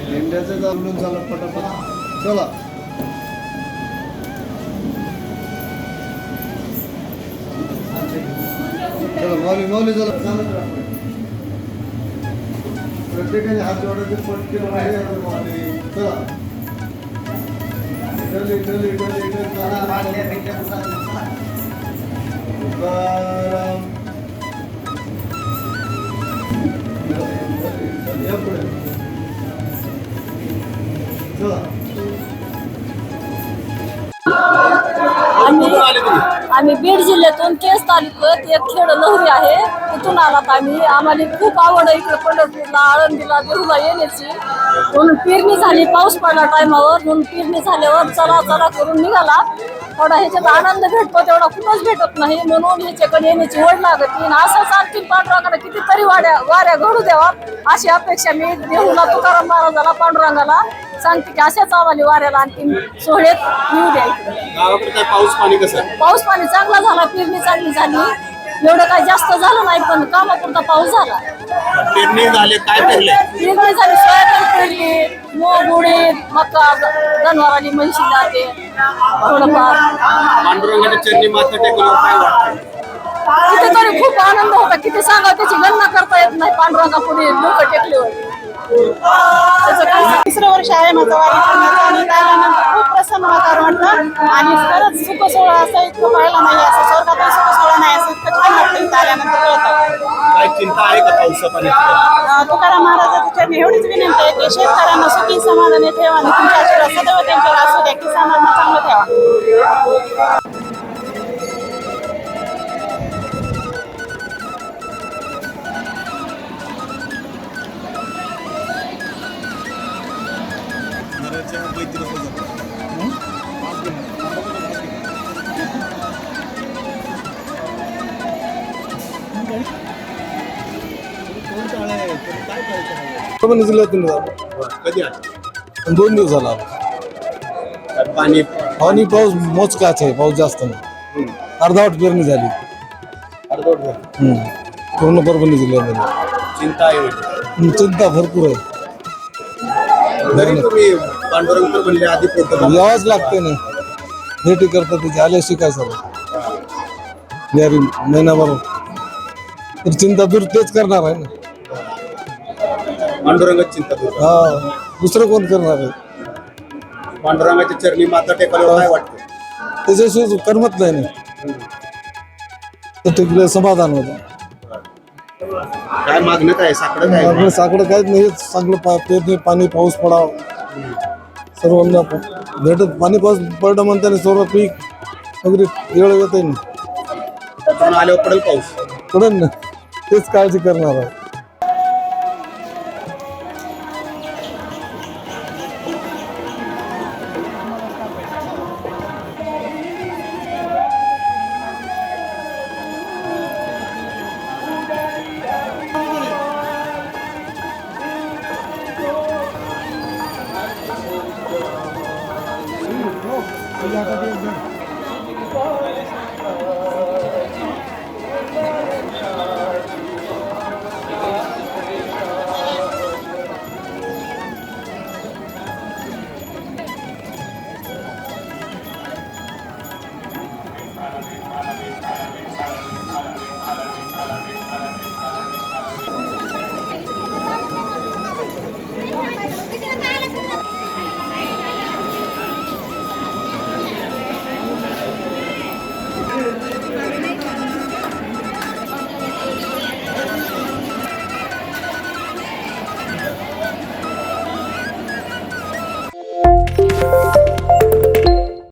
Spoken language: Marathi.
इंडियाचं चालून झालं पटापट चला चला माऊली माऊली चला चालत राहा प्रत्येकाने हात जोडायचे पटके चला इटली इटली इटली इटली या पुढे चला आम्ही बीड जिल्ह्यातून केस तालुक्यात एक खेड लहरी आहे तिथून आलात आम्ही. आम्हाला खूप आवड आहे इकडे पंढरपूरला आळंदीला देहूला येण्याची. म्हणून पेरणी झाली, पाऊस पडला टायमावर, म्हणून पेरणी झाल्यावर चला चला करून निघाला. थोडा ह्याच्यात आनंद भेटतो तेवढा कुठंच भेटत नाही, म्हणून ह्याच्याकडे येण्याची ओढ लागत. असंच आणखी पांडुरंगाला कितीतरी वाऱ्या घडू द्यावा अशी अपेक्षा मी देहूला तुकाराम महाराजाला पांडुरंगाला सांगते की अशाच आम्हाला वाऱ्याला आणखी सोहळ्यात येऊ द्या. गावाकडे काय पाऊस पाणी कसं? पाऊस पाणी चांगला झाला, पेरणी चांगली झाली. एवढं काही जास्त झालं नाही पण कामापुरता पाऊस झाला. पेरणी झाले, काय पेरले? पेरणी झाली, सोयाबीन पेरली, मूग उडीद मका जनावरांनी म्हशीला ते थोडंफार. पांडुरंगाच्या चरणी माथा टेकल्यावर काय वाटतं? तिथे तरी खूप आनंद होता. किती सांगा त्याची गणना करता येत नाही. पांडुरंगा पुढे लोक टेकल्यावर तिसरं वर्ष आहे माझं वारी करण्याचं आणि त्यानंतर खूप प्रसन्न वातावरण वाटतं आणि खरंच सुख सोहळा असं इतकं पाहिलं नाही, असं स्वर्गात सुख सोहळा नाही असं इतकं छान वाटतं इथं आल्यानंतर कळतं. काय चिंता आहे का पावसा पाण्याची? तुकाराम महाराजाच्या चरणी एवढीच विनंती आहे की शेतकऱ्यांना सुखी समाधानी ठेवा आणि तुमच्या आशीर्वाद सदैव त्यांच्यावर असू द्या, किसानांना चांगलं ठेवा. जिल्ह्यातून कधी आलं? 2 दिवस झाला. पाणी आणि पाऊस मोजकाच आहे, पाऊस जास्त नाही. अर्धावट पेरणी झाली. अर्धवट झालं. पूर्ण परभणी जिल्ह्यामध्ये चिंता आहे म्हणजे. चिंता भरपूर आहे. तरी तुम्ही पांडुरंग म्हणले आधी पोहोचतो यावंच लागते ना, भेटी करता त्याची आल्याशी काय सर यारी महिनाभर तर चिंता दूर तेच करणार आहे ना. पांडुरंगाची चिंता दूर. हा, दुसरं कोण करणार आहे? पांडुरंगाच्या चरणी माथा टेकल्यावर काय वाटतं? त्याच्याशिवाय करमत नाही ना, तर तिकडे समाधान होतं. काय मागणं काय? साकडं काय? आपलं साकडं काहीच नाही, चांगलं पेरणी पाणी पाऊस पडावं सर्वांना भेटत. पाणी पाऊस पडलं म्हणताना सर्व पीक वगैरे वेळ येते ना, आल्यावर पडेल पाऊस. पडेल ना, तेच काळजी करणार आहे. Oh,